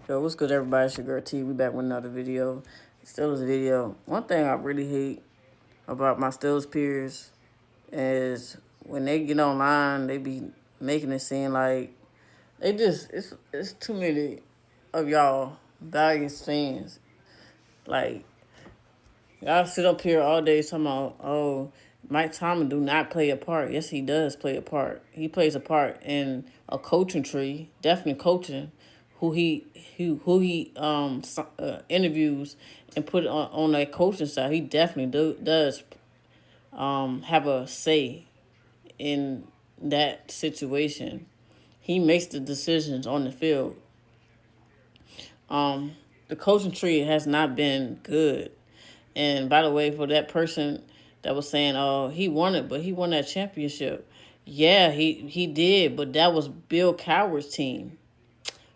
Yo, what's good, everybody? It's your girl T. We back with another video. Steelers video. One thing I really hate about my Steelers peers is when they get online, they be making it seem like they just it's too many of y'all valiant fans. Like y'all sit up here all day talking about, oh, Mike Tomlin do not play a part. Yes, he does play a part. He plays a part in a coaching tree, definitely coaching, who he interviews and put on that coaching side. He definitely does have a say in that situation. He makes the decisions on the field. The coaching tree has not been good. And by the way, for that person that was saying, "Oh, he won it, but he won that championship," yeah, he did, but that was Bill Cowher's team.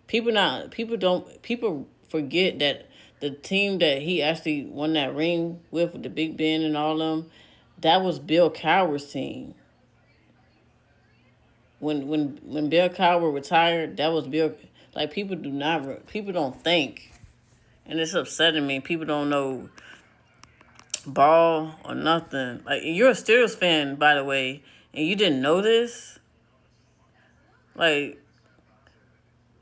People forget that the team that he actually won that ring with the Big Ben and all them, that was Bill Cowher's team. When Bill Cowher retired, that was Bill. Like people don't think, and it's upsetting me. People don't know ball or nothing. Like, you're a Steelers fan, by the way, and you didn't know this. Like,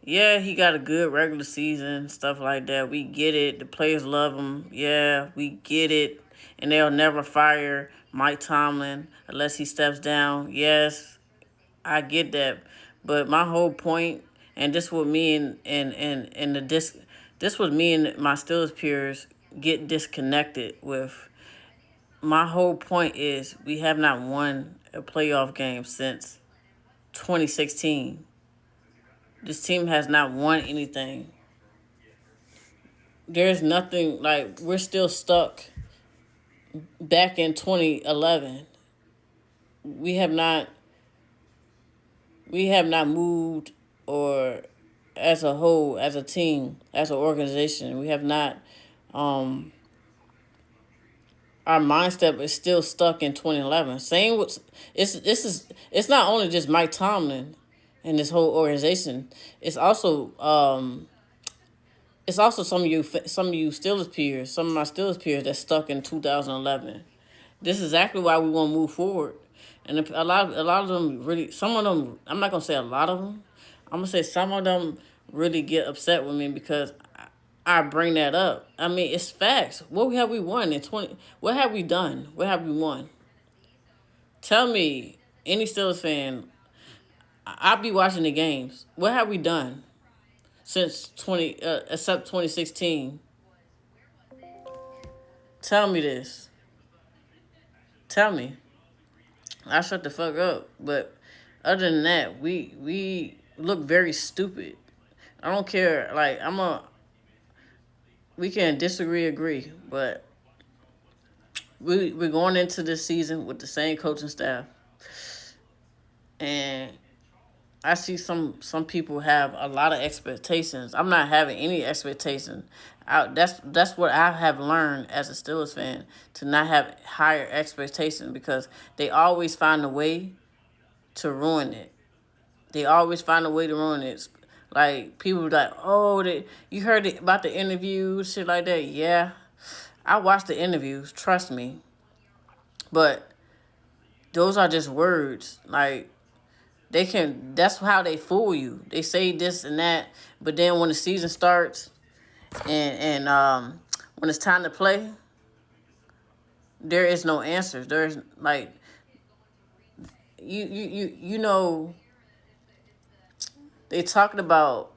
yeah, he got a good regular season, stuff like that. We get it. The players love him. Yeah, we get it. And they'll never fire Mike Tomlin unless he steps down. Yes, I get that. But my whole point, and this was me and this was me and my Steelers peers get disconnected with. My whole point is we have not won a playoff game since 2016. This team has not won anything. There's nothing, like, we're still stuck back in 2011. We have not moved, or as a whole, as a team, as an organization, we have not our mindset is still stuck in 2011. Same with it's not only just Mike Tomlin and this whole organization. It's also some of you Steelers peers, some of my Steelers peers that's stuck in 2011. This is exactly why we want to move forward. And a lot of them really, some of them, I'm not gonna say a lot of them. I'm gonna say some of them really get upset with me because I bring that up. I mean, it's facts. What have we won in 20? What have we done? What have we won? Tell me, any Steelers fan, I'll be watching the games. What have we done since except 2016? Tell me this. Tell me. I shut the fuck up. But other than that, we look very stupid. I don't care. Like, we can disagree, agree, but we're going into this season with the same coaching staff, and I see some people have a lot of expectations. I'm not having any expectation. That's what I have learned as a Steelers fan, to not have higher expectations, because they always find a way to ruin it. They always find a way to ruin it. Like, people be like, oh, you heard about the interviews, shit like that. Yeah, I watched the interviews, trust me. But those are just words. Like, that's how they fool you. They say this and that, but then when the season starts and when it's time to play, there is no answers. There's, like, you know, they talking about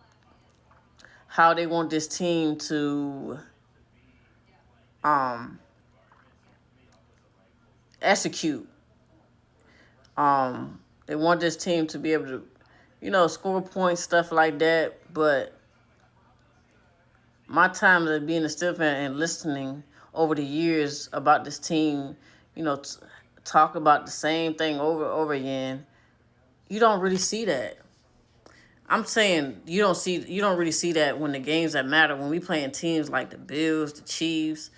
how they want this team to execute. They want this team to be able to, score points, stuff like that. But my time of being a Steelers fan and listening over the years about this team, talk about the same thing over and over again, you don't really see that. I'm saying you don't really see that when the games that matter, when we playing teams like the Bills, the Chiefs,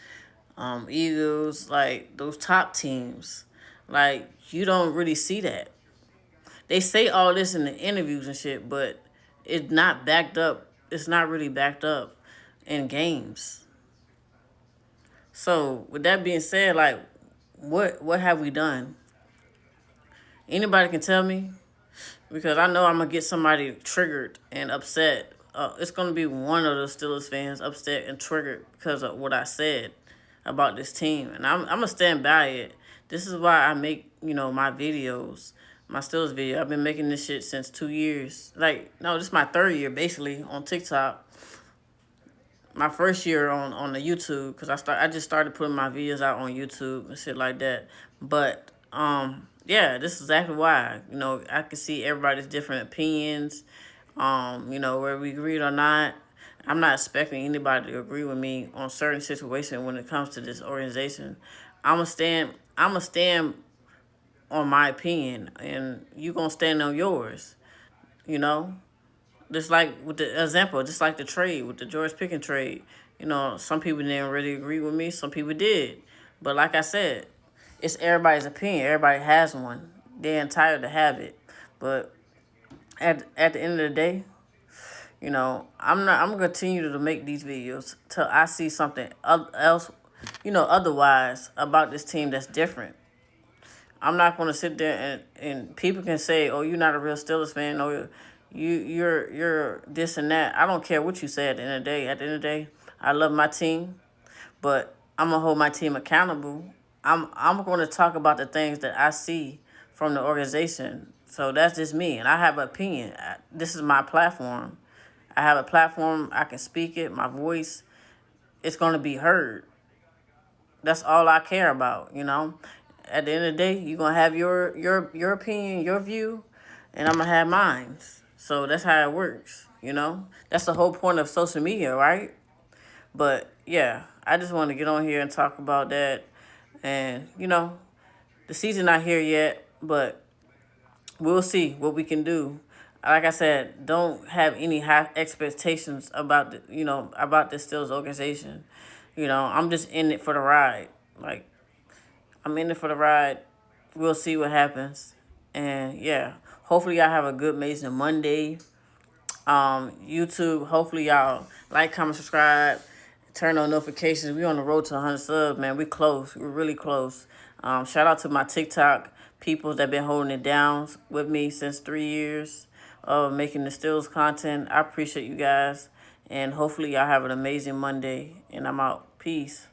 Eagles, like those top teams. Like, you don't really see that. They say all this in the interviews and shit, but it's not backed up it's not really backed up in games. So with that being said, like, what have we done? Anybody can tell me, because I know I'm gonna get somebody triggered and upset. It's gonna be one of the Steelers fans upset and triggered because of what I said about this team, and I'm gonna stand by it. This is why I make my videos, my Steelers video. I've been making this shit since 2 years. Like, no, this is my third year basically on TikTok. My first year on the YouTube, because I just started putting my videos out on YouTube and shit like that. But yeah, this is exactly why. I can see everybody's different opinions. Whether we agreed or not. I'm not expecting anybody to agree with me on certain situations when it comes to this organization. I'm gonna stand on my opinion, and you gonna stand on yours. You know, just like with the example, just like the trade with the George Pickens trade. Some people didn't really agree with me. Some people did, but like I said, it's everybody's opinion. Everybody has one. They're entitled to have it. But at the end of the day, I'm gonna continue to make these videos till I see something else, otherwise about this team that's different. I'm not gonna sit there and people can say, "Oh, you're not a real Steelers fan," or you're this and that. I don't care what you say at the end of the day. At the end of the day, I love my team, but I'm gonna hold my team accountable. I'm gonna talk about the things that I see from the organization. So that's just me, and I have an opinion. This is my platform. I have a platform. I can speak it. My voice, it's gonna be heard. That's all I care about. At the end of the day, you're gonna have your opinion, your view, and I'm gonna have mine. So that's how it works. That's the whole point of social media, right? But yeah, I just want to get on here and talk about that. And the season not here yet, but we'll see what we can do. Like I said, don't have any high expectations about this Steelers organization. I'm just in it for the ride. Like, I'm in it for the ride. We'll see what happens. And yeah, hopefully y'all have a good, amazing Monday. YouTube, hopefully y'all like, comment, subscribe, turn on notifications. We on the road to 100 subs, man. We close. We're really close. Shout out to my TikTok people that been holding it down with me since 3 years of making the Steelers content. I appreciate you guys. And hopefully y'all have an amazing Monday. And I'm out. Peace.